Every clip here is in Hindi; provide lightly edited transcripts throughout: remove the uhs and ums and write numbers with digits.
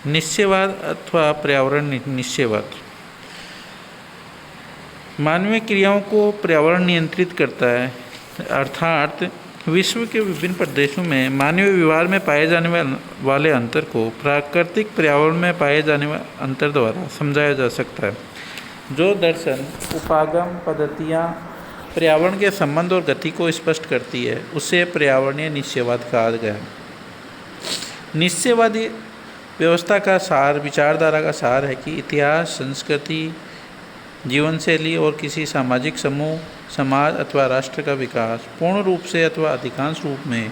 निश्चयवाद अथवा पर्यावरण निश्चयवाद मानवीय क्रियाओं को पर्यावरण नियंत्रित करता है, अर्थात विश्व के विभिन्न प्रदेशों में मानवीय व्यवहार में पाए जाने वाले अंतर को प्राकृतिक पर्यावरण में पाए जाने वाले अंतर द्वारा समझाया जा सकता है। जो दर्शन, उपागम पद्धतियाँ पर्यावरण के संबंध और गति को स्पष्ट करती है, उसे पर्यावरणीय निश्चयवाद कहा गया है। निश्चयवादी व्यवस्था का सार, विचारधारा का सार है कि इतिहास, संस्कृति, जीवन शैली और किसी सामाजिक समूह, समाज अथवा राष्ट्र का विकास पूर्ण रूप से अथवा अधिकांश रूप में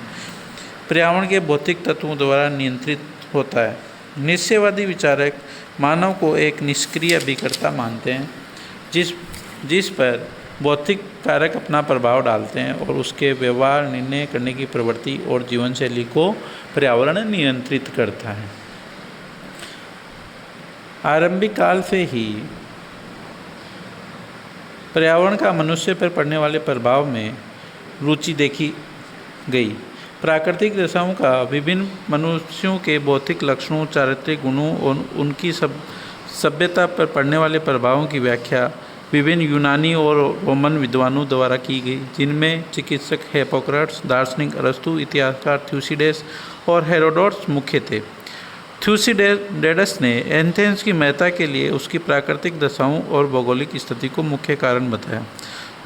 पर्यावरण के भौतिक तत्वों द्वारा नियंत्रित होता है। निश्चयवादी विचारक मानव को एक निष्क्रिय अभिकर्ता मानते हैं, जिस पर भौतिक कारक अपना प्रभाव डालते हैं और उसके व्यवहार, निर्णय करने की प्रवृत्ति और जीवन शैली को पर्यावरण नियंत्रित करता है। आरंभिक काल से ही पर्यावरण का मनुष्य पर पड़ने वाले प्रभाव में रुचि देखी गई। प्राकृतिक दशाओं का विभिन्न मनुष्यों के भौतिक लक्षणों, चारित्रिक गुणों और उनकी सभ्यता पर पड़ने वाले प्रभावों की व्याख्या विभिन्न यूनानी और रोमन विद्वानों द्वारा की गई, जिनमें चिकित्सक हिप्पोक्रेट्स, दार्शनिक अरस्तु, इतिहासकार थ्यूसिडेस और हेरोडोटस मुख्य थे। थ्यूसिडेडस ने एथेंस की महत्ता के लिए उसकी प्राकृतिक दशाओं और भौगोलिक स्थिति को मुख्य कारण बताया।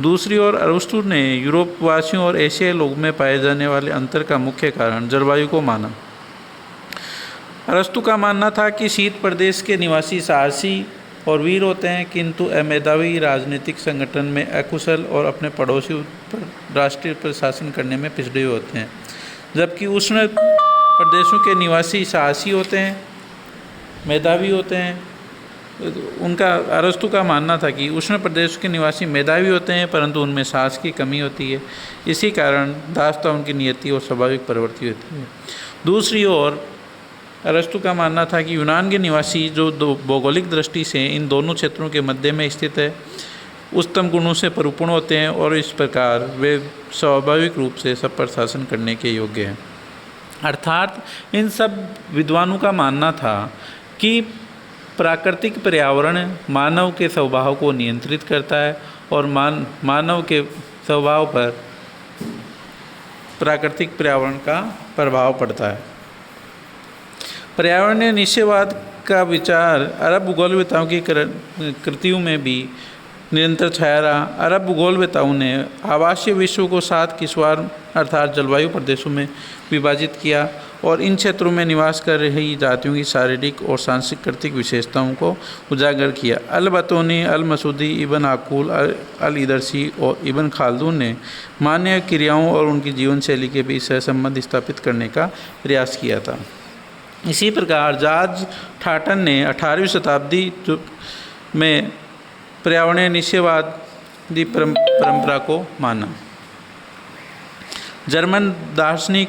दूसरी ओर अरस्तु ने यूरोपवासियों और एशियाई लोगों में पाए जाने वाले अंतर का मुख्य कारण जलवायु को माना। अरस्तु का मानना था कि शीत प्रदेश के निवासी साहसी और वीर होते हैं, किंतु अमेधावी राजनीतिक संगठन में अकुशल और अपने पड़ोसियों पर राष्ट्रीय प्रशासन करने में पिछड़े होते हैं, जबकि उष्ण प्रदेशों के निवासी साहसी होते हैं, मेधावी होते हैं। उनका अरस्तु का मानना था कि उष्ण प्रदेश के निवासी मेधावी होते हैं, परंतु उनमें साहस की कमी होती है। इसी कारण दासता उनकी नियति और स्वाभाविक प्रवृत्ति होती है। दूसरी ओर अरस्तु का मानना था कि यूनान के निवासी, जो भौगोलिक दृष्टि से इन दोनों क्षेत्रों के मध्य में स्थित है, उच्चतम गुणों से परिपूर्ण होते हैं और इस प्रकार वे स्वाभाविक रूप से सब पर शासन करने के योग्य हैं। अर्थात इन सब विद्वानों का मानना था कि प्राकृतिक पर्यावरण मानव के स्वभाव को नियंत्रित करता है और मानव के स्वभाव पर प्राकृतिक पर्यावरण का प्रभाव पड़ता है। पर्यावरणीय निश्चयवाद का विचार अरब भूगोलवेताओं की कृतियों में भी निरंतर छाया रहा। अरब भूगोलवेताओं ने आवासीय विश्व को 7 किस्वार अर्थात जलवायु प्रदेशों में विभाजित किया और इन क्षेत्रों में निवास कर रही जातियों की शारीरिक और सांस्कृतिक विशेषताओं को उजागर किया। अल-बतूनी, अल-मसूदी, इब्न आकुल, अल-इदरसी और इब्न खालदून ने मानवीय क्रियाओं और उनकी जीवन शैली के बीच सहसंबंध स्थापित करने का प्रयास किया था। इसी प्रकार जॉर्ज टॉटन ने 18वीं शताब्दी में पर्यावरणीय निश्चयवादी परंपरा को माना। जर्मन दार्शनिक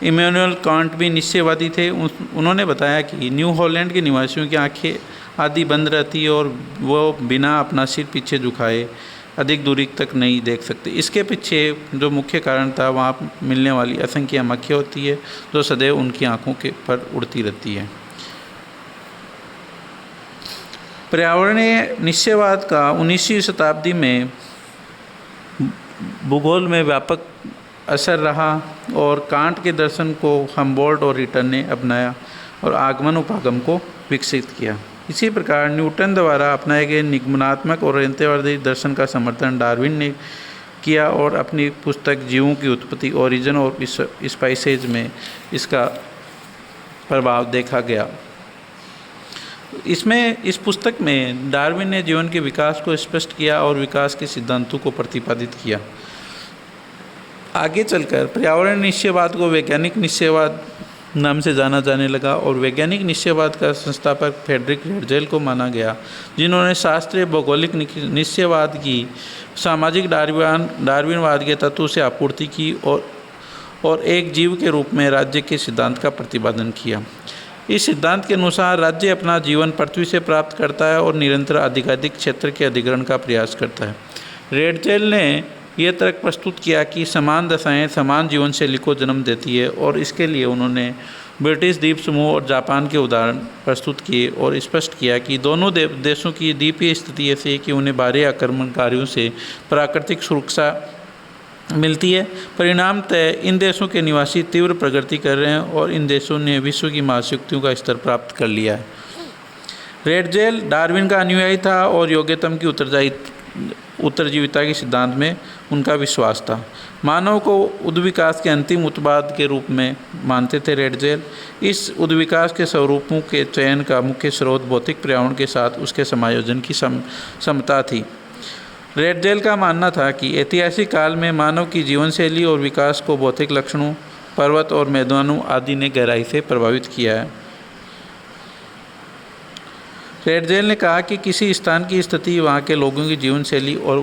इमैनुअल कांट भी निश्चयवादी थे। उन्होंने बताया कि न्यू हॉलैंड के निवासियों की आंखें आधी बंद रहती है और वो बिना अपना सिर पीछे झुकाए अधिक दूरी तक नहीं देख सकते। इसके पीछे जो मुख्य कारण था, वहाँ मिलने वाली असंख्य मक्खियाँ होती है जो सदैव उनकी आँखों के पर उड़ती रहती है। पर्यावरणीय निश्चयवाद का 19वीं शताब्दी में भूगोल में व्यापक असर रहा और कांट के दर्शन को हम्बोल्ट और रिटन ने अपनाया और आगमन उपागम को विकसित किया। इसी प्रकार न्यूटन द्वारा अपनाए गए निगमनात्मक और यंत्रवादी दर्शन का समर्थन डार्विन ने किया और अपनी पुस्तक जीवों की उत्पत्ति, ओरिजिन और स्पाइसेज में इसका प्रभाव देखा गया। इस पुस्तक में डार्विन ने जीवन के विकास को स्पष्ट किया और विकास के सिद्धांतों को प्रतिपादित किया। आगे चलकर पर्यावरण निश्चयवाद को वैज्ञानिक निश्चयवाद नाम से जाना जाने लगा और वैज्ञानिक निश्चयवाद का संस्थापक फ्रेडरिक हेर्ज़ेल को माना गया, जिन्होंने शास्त्रीय भौगोलिक निश्चयवाद की सामाजिक डार्विनवाद के तत्वों से आपूर्ति की और एक जीव के रूप में राज्य के सिद्धांत का प्रतिपादन किया। इस सिद्धांत के अनुसार राज्य अपना जीवन पृथ्वी से प्राप्त करता है और निरंतर अधिकाधिक क्षेत्र के अधिग्रहण का प्रयास करता है। हेर्ज़ेल ने ये तर्क प्रस्तुत किया कि समान दशाएं समान जीवन शैली को जन्म देती है और इसके लिए उन्होंने ब्रिटिश द्वीप समूह और जापान के उदाहरण प्रस्तुत किए और स्पष्ट किया कि दोनों देशों की द्वीपीय स्थिति ऐसी है कि उन्हें बाहरी आक्रमणकारियों से प्राकृतिक सुरक्षा मिलती है। परिणामतः इन देशों के निवासी तीव्र प्रगति कर रहे हैं और इन देशों ने विश्व की महाशक्तियों का स्तर प्राप्त कर लिया है। रेडजेल डार्विन का अनुयायी था और योग्यतम की उत्तरजीविता के सिद्धांत में उनका विश्वास था। मानव को उद्विकास के अंतिम उत्पाद के रूप में मानते थे रेडजेल। इस उद्विकास के स्वरूपों के चयन का मुख्य स्रोत भौतिक पर्यावरण के साथ उसके समायोजन की समता थी। रेडजेल का मानना था कि ऐतिहासिक काल में मानव की जीवन शैली और विकास को भौतिक लक्षणों, पर्वत और मैदानों आदि ने गहराई से प्रभावित किया है। रेडजेल ने कहा कि किसी स्थान की स्थिति वहाँ के लोगों की जीवन शैली और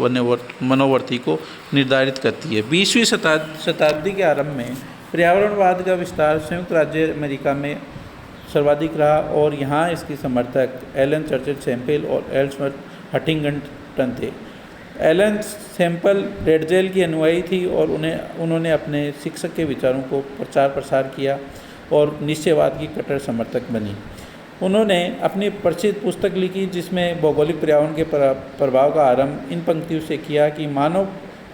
मनोवृत्ति को निर्धारित करती है। 20वीं शताब्दी के आरंभ में पर्यावरणवाद का विस्तार संयुक्त राज्य अमेरिका में सर्वाधिक रहा और यहाँ इसके समर्थक एलन चर्चिल सैम्पल और एल्सवर्थ हंटिंगटन थे। एलन सैम्पल रेडजेल की अनुयायी थी और उन्होंने अपने शिक्षक के विचारों को प्रचार प्रसार किया और निश्चयवाद की कट्टर समर्थक बनी। उन्होंने अपनी प्रसिद्ध पुस्तक लिखी जिसमें भौगोलिक पर्यावरण के प्रभाव का आरंभ इन पंक्तियों से किया कि मानव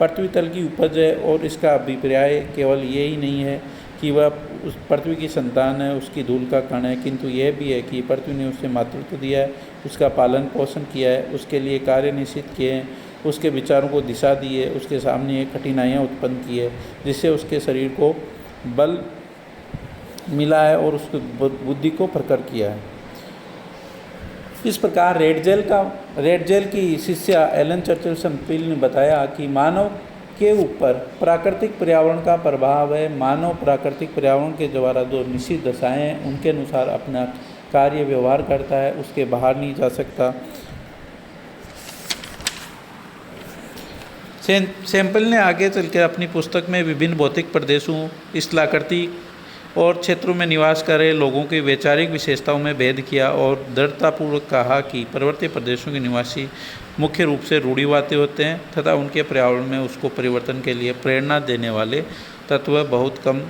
पृथ्वी तल की उपज है और इसका अभिप्राय केवल ये ही नहीं है कि वह उस पृथ्वी की संतान है, उसकी धूल का कण है, किंतु यह भी है कि पृथ्वी ने उसे मातृत्व दिया है, उसका पालन पोषण किया है, उसके लिए कार्य निश्चित किए हैं, उसके विचारों को दिशा दी है, उसके सामने कठिनाइयाँ उत्पन्न की है जिससे उसके शरीर को बल मिला है और उसकी बुद्धि को प्रखर किया है। इस प्रकार रेडजेल की शिष्या एलन चर्चिल सैम्पल ने बताया कि मानव के ऊपर प्राकृतिक पर्यावरण का प्रभाव है। मानव प्राकृतिक पर्यावरण के द्वारा जो निश्चित दशाएं हैं उनके अनुसार अपना कार्य व्यवहार करता है, उसके बाहर नहीं जा सकता। सैम्पल ने आगे चलकर अपनी पुस्तक में विभिन्न भौतिक प्रदेशों, स्थलाकृति और क्षेत्रों में निवास कर रहे लोगों की वैचारिक विशेषताओं में भेद किया और दृढ़तापूर्वक कहा कि पर्वतीय प्रदेशों के निवासी मुख्य रूप से रूढ़िवादी होते हैं तथा उनके पर्यावरण में उसको परिवर्तन के लिए प्रेरणा देने वाले तत्व बहुत कम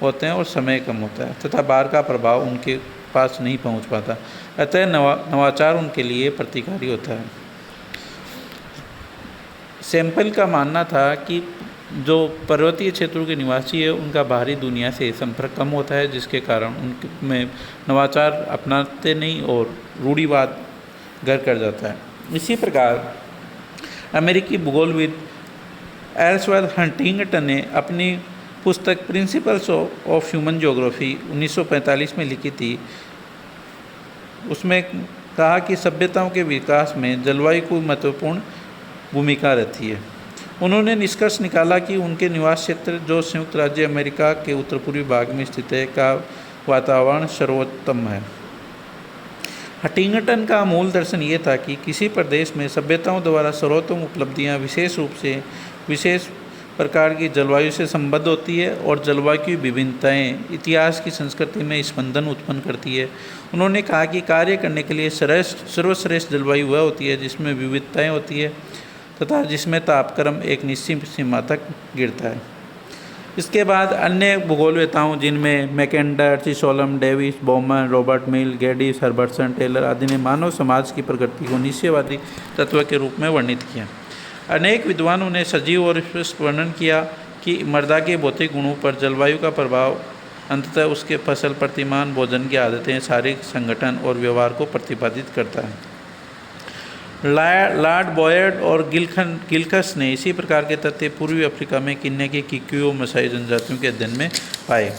होते हैं और समय कम होता है तथा बाहर का प्रभाव उनके पास नहीं पहुंच पाता। अतः नवाचार उनके लिए प्रतिकारी होता है। सैम्पल का मानना था कि जो पर्वतीय क्षेत्रों के निवासी है उनका बाहरी दुनिया से संपर्क कम होता है जिसके कारण उनमें नवाचार अपनाते नहीं और रूढ़िवाद घर कर जाता है। इसी प्रकार अमेरिकी भूगोलविद एल्सवर्थ हंटिंगटन ने अपनी पुस्तक प्रिंसिपल्स ऑफ ह्यूमन ज्योग्राफी 1945 में लिखी थी। उसमें कहा कि सभ्यताओं के विकास में जलवायु को महत्वपूर्ण भूमिका रहती है। उन्होंने निष्कर्ष निकाला कि उनके निवास क्षेत्र जो संयुक्त राज्य अमेरिका के उत्तर पूर्वी भाग में स्थित है का वातावरण सर्वोत्तम है। हंटिंगटन का मूल दर्शन ये था कि किसी प्रदेश में सभ्यताओं द्वारा सर्वोत्तम उपलब्धियां विशेष रूप से विशेष प्रकार की जलवायु से संबद्ध होती है और जलवायु की विभिन्नताएं इतिहास की संस्कृति में स्पंदन उत्पन्न करती है। उन्होंने कहा कि कार्य करने के लिए सर्वश्रेष्ठ जलवायु वह होती है जिसमें विविधताएँ होती है तथा जिसमें तापक्रम एक निश्चित सीमा तक गिरता है। इसके बाद अन्य भूगोलवेताओं जिनमें मैकेंडर, चिसोलम, डेविस, बॉमन, रॉबर्ट मिल, गेडिस, हर्बर्टसन, टेलर आदि ने मानव समाज की प्रकृति को निश्चयवादी तत्व के रूप में वर्णित किया। अनेक विद्वानों ने सजीव और स्पष्ट वर्णन किया कि मृदा के भौतिक गुणों पर जलवायु का प्रभाव अंततः उसके फसल, प्रतिमान, भोजन की आदतें, शारीरिक संगठन और व्यवहार को प्रतिपादित करता है। लॉर्ड बॉयड और गिलखस ने इसी प्रकार के तथ्य पूर्वी अफ्रीका में किन्ने की किक्यूओ मसाई जनजातियों के अध्ययन में पाए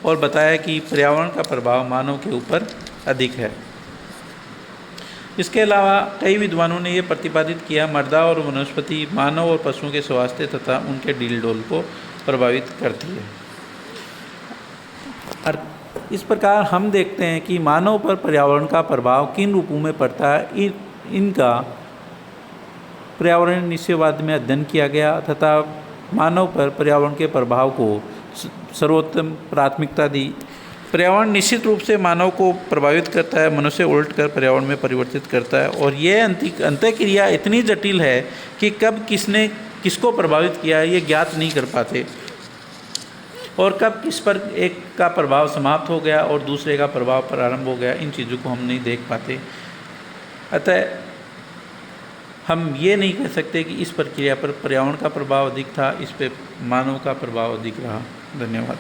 और बताया कि पर्यावरण का प्रभाव मानव के ऊपर अधिक है। इसके अलावा कई विद्वानों ने यह प्रतिपादित किया मृदा और वनस्पति मानव और पशुओं के स्वास्थ्य तथा उनके डील डोल को प्रभावित करती है। इस प्रकार हम देखते हैं कि मानव पर पर्यावरण का प्रभाव किन रूपों में पड़ता है। इनका पर्यावरण निश्चयवाद में अध्ययन किया गया तथा मानव पर पर्यावरण के प्रभाव को सर्वोत्तम प्राथमिकता दी। पर्यावरण निश्चित रूप से मानव को प्रभावित करता है, मनुष्य उलट कर पर्यावरण में परिवर्तित करता है और यह अंतःक्रिया इतनी जटिल है कि कब किसने किसको प्रभावित किया है ये ज्ञात नहीं कर पाते, और कब किस पर एक का प्रभाव समाप्त हो गया और दूसरे का प्रभाव प्रारंभ हो गया, इन चीज़ों को हम नहीं देख पाते। अतः हम ये नहीं कह सकते कि इस प्रक्रिया पर पर्यावरण का प्रभाव अधिक था, इस पे मानव का प्रभाव अधिक रहा। धन्यवाद।